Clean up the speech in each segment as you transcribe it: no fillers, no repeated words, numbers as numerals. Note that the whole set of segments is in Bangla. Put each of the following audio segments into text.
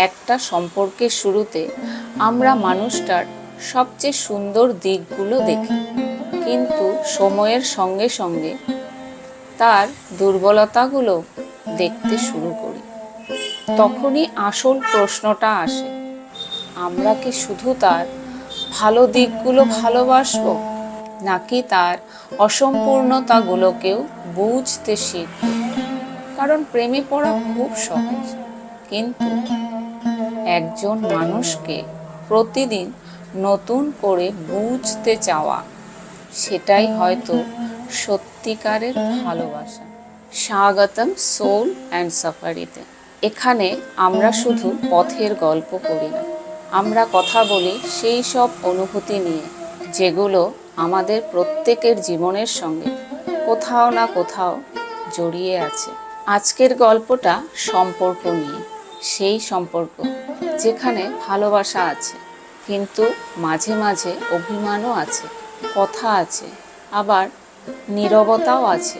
একটা সম্পর্কের শুরুতে আমরা মানুষটার সবচেয়ে সুন্দর দিকগুলো দেখি, কিন্তু সময়ের সঙ্গে সঙ্গে তার দুর্বলতাগুলো দেখতে শুরু করি। তখনই আসল প্রশ্নটা আসে, আমরা কি শুধু তার ভালো দিকগুলো ভালোবাসবো, নাকি তার অসম্পূর্ণতাগুলোকেও বুঝতে শিখব? কারণ প্রেমে পড়া খুব সহজ, কিন্তু একজন মানুষকে প্রতিদিন নতুন করে বুঝতে চাওয়া, সেটাই হয়তো সত্যিকারের ভালোবাসা। স্বাগতম সোল অ্যান্ড সাফারিতে। এখানে আমরা শুধু পথের গল্প করি না, আমরা কথা বলি সেই সব অনুভূতি নিয়ে যেগুলো আমাদের প্রত্যেকের জীবনের সঙ্গে কোথাও না কোথাও জড়িয়ে আছে। আজকের গল্পটা সম্পর্ক নিয়ে, সেই সম্পর্ক যেখানে ভালোবাসা আছে, কিন্তু মাঝে মাঝে অভিমানও আছে, কথা আছে, আবার নীরবতাও আছে,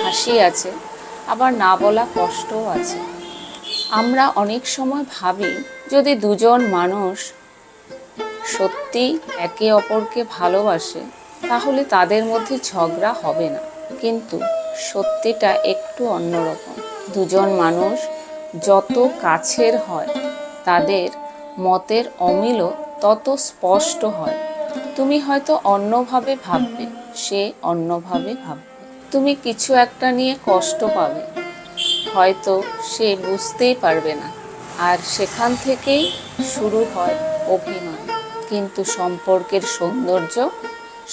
হাসি আছে, আবার না বলা কষ্টও আছে। আমরা অনেক সময় ভাবি, যদি দুজন মানুষ সত্যি একে অপরকে ভালোবাসে তাহলে তাদের মধ্যে ঝগড়া হবে না, কিন্তু সত্যিটা একটু অন্যরকম। দুজন মানুষ যত কাছের হয় তাদের মতের অমিলও তত স্পষ্ট হয়। তুমি হয়তো অন্যভাবে ভাববে, সে অন্যভাবে ভাববে। তুমি কিছু একটা নিয়ে কষ্ট পাবে, হয়তো সে বুঝতেই পারবে না, আর সেখান থেকেই শুরু হয় অভিমান। কিন্তু সম্পর্কের সৌন্দর্য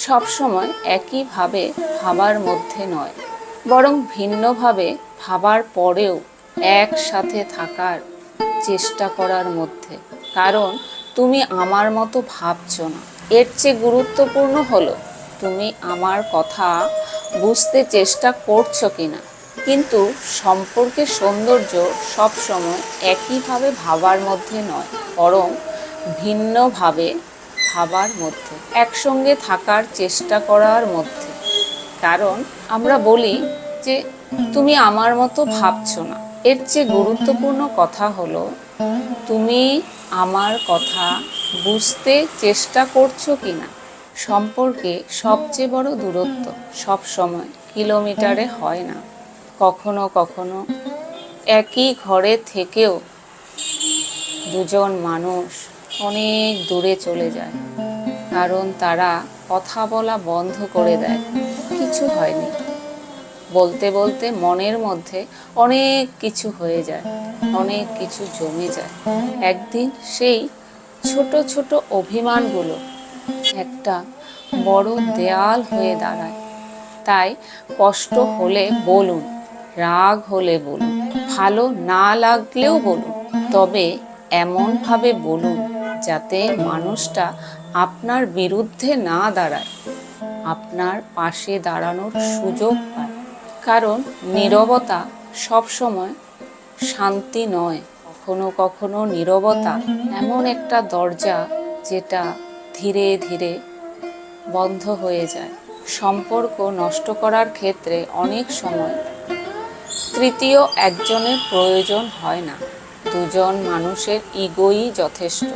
সবসময় একইভাবে ভাবার মধ্যে নয়, বরং ভিন্নভাবে ভাবার পরেও একসাথে থাকার চেষ্টা করার মধ্যে। কারণ তুমি আমার মতো ভাবছো না, এর চেয়ে গুরুত্বপূর্ণ হলো তুমি আমার কথা বুঝতে চেষ্টা করছো কিনা। কিন্তু সম্পর্কের সৌন্দর্য সবসময় একইভাবে ভাবার মধ্যে নয়, বরং ভিন্নভাবে ভাবার মধ্যে, একসঙ্গে থাকার চেষ্টা করার মধ্যে। কারণ আমরা বলি যে তুমি আমার মতো ভাবছো না, এর চেয়ে গুরুত্বপূর্ণ কথা হলো তুমি আমার কথা বুঝতে চেষ্টা করছো কিনা। সম্পর্কে সবচেয়ে বড় দূরত্ব সবসময় কিলোমিটারে হয় না, কখনো কখনো একই ঘরে থেকেও দুজন মানুষ অনেক দূরে চলে যায়, কারণ তারা কথা বলা বন্ধ করে দেয়। কিছু হয়নি, বলতে বলতে মনের মধ্যে অনেক কিছু হয়ে যায়, অনেক কিছু জমে যায়। একদিন সেই ছোট ছোট অভিমানগুলো একটা বড় দেয়াল হয়ে দাঁড়ায়। তাই কষ্ট হলে বলুন, রাগ হলে বলুন, ভালো না লাগলেও বলুন, তবে এমনভাবে বলুন যাতে মানুষটা আপনার বিরুদ্ধে না দাঁড়ায়, আপনার পাশে দাঁড়ানোর সুযোগ পায়। কারণ নীরবতা সবসময় শান্তি নয়, কখনো কখনো নীরবতা এমন একটা দরজা যেটা ধীরে ধীরে বন্ধ হয়ে যায়। সম্পর্ক নষ্ট করার ক্ষেত্রে অনেক সময় তৃতীয় একজনের প্রয়োজন হয় না, দুজন মানুষের ইগোই যথেষ্ট।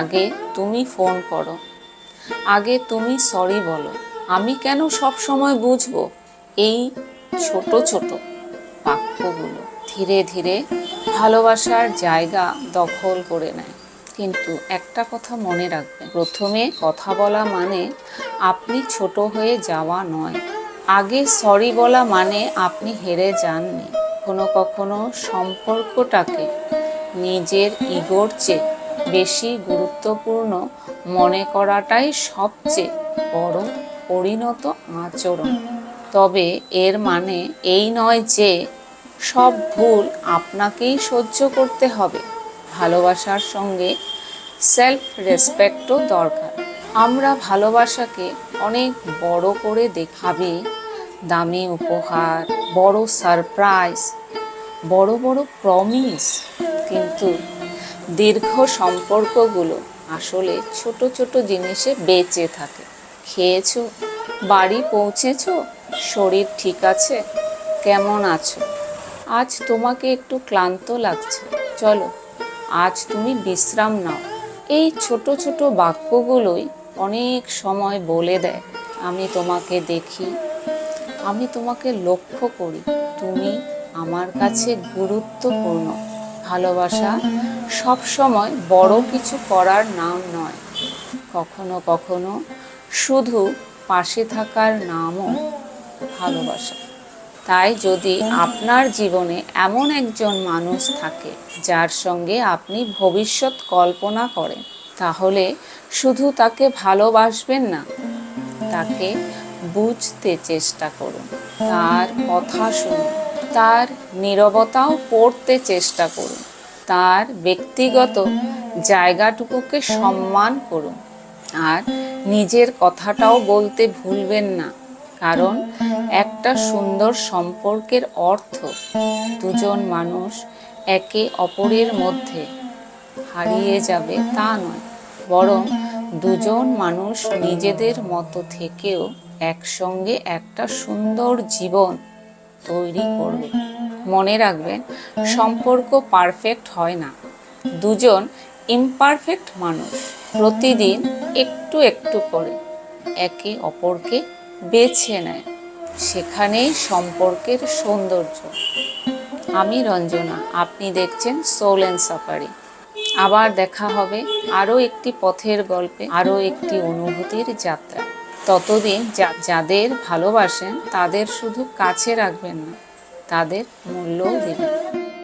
আগে তুমি ফোন করো, আগে তুমি সরি বলো, আমি কেন সব সময় বুঝবো, এই ছোট ছোট বাক্যগুলো ধীরে ধীরে ভালোবাসার জায়গা দখল করে নেয়। কিন্তু একটা কথা মনে রাখবেন, প্রথমে কথা বলা মানে আপনি ছোট হয়ে যাওয়া নয়, আগে সরি বলা মানে আপনি হেরে যাননি। কখনো কখনো সম্পর্কটাকে নিজের ইগোর চেয়ে বেশি গুরুত্বপূর্ণ মনে করাটাই সবচেয়ে বড় পরিণত আচরণ। তবে এর মানে এই নয় যে সব ভুল আপনাকেই সহ্য করতে হবে। ভালোবাসার সঙ্গে সেলফ রেসপেক্টও দরকার। আমরা ভালোবাসাকে অনেক বড় করে দেখাবি, দামি উপহার, বড় সারপ্রাইজ, বড় বড় প্রমিস, কিন্তু দীর্ঘ সম্পর্কগুলো আসলে ছোট ছোট জিনিসে বেঁচে থাকে। খেয়েছো, বাড়ি পৌঁছেছো, শরীর ঠিক আছে, কেমন আছো, আজ তোমাকে একটু ক্লান্ত লাগছে, চলো আজ তুমি বিশ্রাম নাও। এই ছোট ছোট বাক্যগুলোই অনেক সময় বলে দেয়, আমি তোমাকে দেখি, আমি তোমাকে লক্ষ্য করি, তুমি আমার কাছে গুরুত্বপূর্ণ। ভালোবাসা সব সময় বড় কিছু করার নাম নয়, কখনো কখনো শুধু পাশে থাকার নামও ভালোবাসা। তাই যদি আপনার জীবনে এমন একজন মানুষ থাকে যার সঙ্গে আপনি ভবিষ্যৎ কল্পনা করেন, তাহলে শুধু তাকে ভালোবাসবেন না, তাকে বুঝতে চেষ্টা করুন, তার কথা শুনুন, তার নীরবতাও পড়তে চেষ্টা করুন, তার ব্যক্তিগত জায়গাটুকুকে সম্মান করুন, আর নিজের কথাটাও বলতে ভুলবেন না। কারণ একটা সুন্দর সম্পর্কের অর্থ দুজন মানুষ একে অপরের মধ্যে হারিয়ে যাবে তা নয়, বরং দুজন মানুষ নিজেদের মতো থেকেও একসঙ্গে একটা সুন্দর জীবন তৈরি করবে। মনে রাখবেন, সম্পর্ক পারফেক্ট হয় না, দুজন ইমপারফেক্ট মানুষ প্রতিদিন একটু একটু করে একে অপরকে বেছে নেয়, সেখানেই সম্পর্কের সৌন্দর্য। আমি রঞ্জনা, আপনি দেখছেন সোল অ্যান্ড সাফারি। আবার দেখা হবে আরও একটি পথের গল্পে, আরও একটি অনুভূতির যাত্রা। ততদিন যাদের ভালোবাসেন তাদের শুধু কাছে রাখবেন না, তাদের মূল্যও দেবেন।